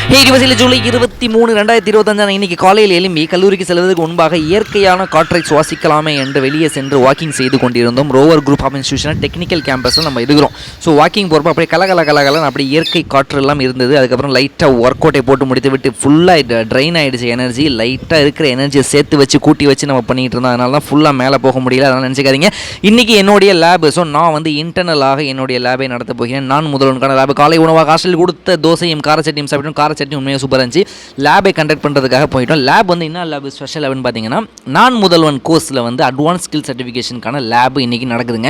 ஜூலை 23, 2025 இன்னைக்கு காலையில் எழும்பி கல்லூரிக்கு செல்வதற்கு முன்பாக இயற்கையான காற்றை சுவாசிக்கலாமே என்று வெளியே சென்று வாக்கிங் செய்து கொண்டிருந்தோம். Rover group of institution technical கேம்பஸில் நம்ம இருக்கிறோம். ஸோ வாக்கிங் போகிறப்ப அப்படியே கலகலன்னு அப்படி இயற்கை காற்று எல்லாம் இருந்தது. அதுக்கப்புறம் லைட்டாக ஒர்க் அவுட்டை போட்டு முடித்து விட்டு ஃபுல்லாக ட்ரைன் ஆகிடுச்சு எனர்ஜி. லைட்டாக இருக்கிற எனர்ஜியை சேர்த்து வச்சு கூட்டி வச்சு நம்ம பண்ணிகிட்டு இருந்தோம். அதனால தான் ஃபுல்லாக மேலே போக முடியல. அதனால் நினச்சிக்காதீங்க. இன்றைக்கி என்னுடைய லேபு, ஸோ நான் வந்து இன்டர்னலாக என்னுடைய லேபை நடத்த போகிறேன். நான் முதல்வனுக்கான லேபு காலை உணவாக ஹாஸ்டலில் கொடுத்த தோசையும் கார சட்னியும் சாப்பிட்டோம். கார சட்னி உண்மையாக சூப்பராக இருந்துச்சு. லேபை கண்டக்ட் பண்ணுறதுக்காக போயிட்டோம். லேப் வந்து என்ன லேப் ஸ்பெஷல் லேப்னு பார்த்தீங்கன்னா, நான் முதல்வன் கோர்ஸில் வந்து அட்வான்ஸ் ஸ்கில் சர்டிஃபிகேஷனுக்கான லேப் இன்றைக்கி நடக்குதுங்க.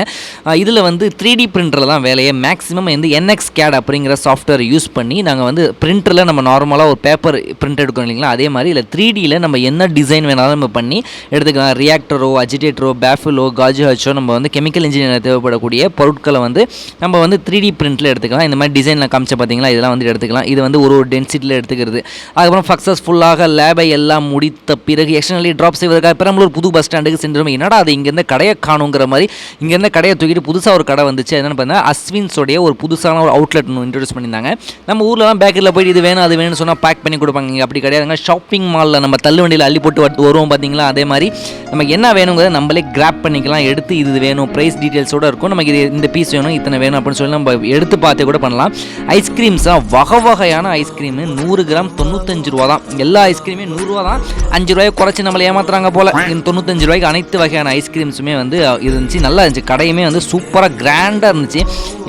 இதில் வந்து 3D பிரிண்டரில் தான் வேலையை. மேக்ஸிமம் வந்து NX CAD அப்படிங்கிற சாஃப்ட்வேர் யூஸ் பண்ணி நாங்கள் வந்து பிரிண்டரில் நம்ம நார்மலாக ஒரு பேப்பர் பிரிண்ட் எடுக்கணும் இல்லைங்களா, அதே மாதிரி இல்லை 3Dயில் நம்ம என்ன டிசைன் வேணாலும் நம்ம பண்ணி எடுத்துக்கலாம். ரியாக்டரோ, அஜிடேட்டரோ, பேஃபிலோ, காஜு ஹச்சோ, நம்ம வந்து கெமிக்கல் இன்ஜினியர் தேவைப்படக்கூடிய பொருட்களை வந்து நம்ம வந்து 3D பிரிண்டில் எடுத்துக்கலாம். இந்த மாதிரி டிசைனில் காமிச்ச பார்த்தீங்களா, இதெல்லாம் வந்து எடுத்துக்கலாம். இது வந்து ஒரு டென்சிட்டியில் எடுத்துக்கிறது. அதுக்கப்புறம் சக்ஸஸ்ஃபுல்லாக லேபை எல்லாம் முடித்த பிறகு எக்ஸ்டர்னலி ட்ராப் செய்வதற்காக பெரம்பலூர் புது பஸ் ஸ்டாண்டுக்கு சென்றோம். என்னடா அது இங்கேருந்து கடையை காணுங்கிற மாதிரி இங்கேருந்து கடையை தூக்கிட்டு புதுசாக ஒரு கடை வந்துச்சு. என்னென்னு பார்த்தீங்கன்னா, அஸ்வின்ஸோடைய ஒரு புதுசான ஒரு அவுட்லெட் இன்ட்ரடியூஸ் பண்ணியிருந்தாங்க. நம்ம ஊரில் பேக்கரியில் போய்ட்டு இது வேணும் அது வேணும்னு சொன்னால் பேக் பண்ணி கொடுப்பாங்க. இங்கே அப்படி கிடையாதுங்க. ஷாப்பிங் மாலில் நம்ம தள்ளு வண்டியில் அள்ளி போட்டு வருவோம் பார்த்தீங்களா, அதே மாதிரி நமக்கு என்ன வேணுங்கிறத நம்மளே கிராப் பண்ணிக்கலாம். எடுத்து இது வேணும், ப்ரைஸ் டீட்டெயில்ஸோடு இருக்கும். நமக்கு இது இந்த பீஸ் வேணும், இத்தனை வேணும் அப்படின்னு சொல்லி நம்ம எடுத்து பார்த்து கூட பண்ணலாம். ஐஸ்கிரீம்ஸாக வகையான ஐஸ்கிரீமு 100 கிராம் 95 ரூபா தான். எல்லா ஐஸ்கிரீமே 100 ரூபா தான். 5 ரூபாயை குறைச்சி நம்மளை ஏமாத்துறாங்க போல். 95 ரூபாய்க்கு அனைத்து வகையான ஐஸ்கிரீம்ஸுமே வந்து இருந்துச்சு. நல்லா இருந்துச்சு. கடையுமே வந்து சூப்பராக கிராண்டாக இருந்துச்சு.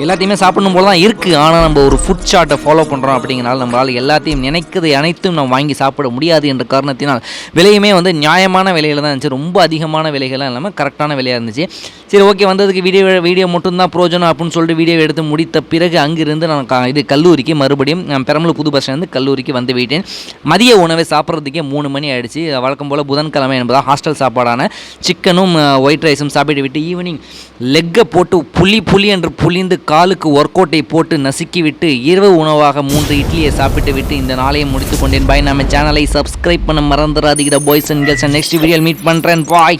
எல்லாத்தையுமே சாப்பிடணும் போல தான் இருக்குது. ஆனால் நம்ம ஒரு ஃபுட் சார்ட்டை ஃபாலோ பண்ணுறோம் அப்படிங்கிறனால நம்மளால் எல்லாத்தையும் நினைக்கிறது அனைத்தும் நம்ம வாங்கி சாப்பிட முடியாது என்ற காரணத்தினால் விலையுமே வந்து நியாயமான விலையில் தான் இருந்துச்சு. ரொம்ப அதிகமான விலைகள்லாம் இல்லாமல் கரெக்டான விலையாக இருந்துச்சு. சரி, ஓகே, வந்ததுக்கு வீடியோ மட்டும்தான் பிரோஜனம் அப்படின்னு சொல்லிட்டு வீடியோ எடுத்து முடித்த பிறகு அங்கிருந்து நான் கல்லூரிக்கு மறுபடியும் பெரம்பலூர் புது பஸ் ஸ்டாண்டு கல்லூரிக்கு வந்து விட்டேன். மதிய உணவை சாப்பிட்றதுக்கே 3 மணி ஆகிடுச்சு. வழக்கம் போல் புதன்கிழமை என்பதாக ஹாஸ்டல் சாப்பாடான சிக்கனும் ஒயிட் ரைஸும் சாப்பிட்டு விட்டு ஈவினிங் லெக்கை போட்டு புளி என்று புளிந்து காலுக்கு ஒர்க் அவுட்டை போட்டு நசுக்கி விட்டு இரவு உணவாக 3 இட்லியை சாப்பிட்டு விட்டு இந்த நாளையை முடித்து கொண்டேன். பாய். நம்ம சேனலை சப்ஸ்கிரைப் பண்ண மறந்துடாதீங்க boys and girls. Next video meet பண்ணுறேன். பாய்.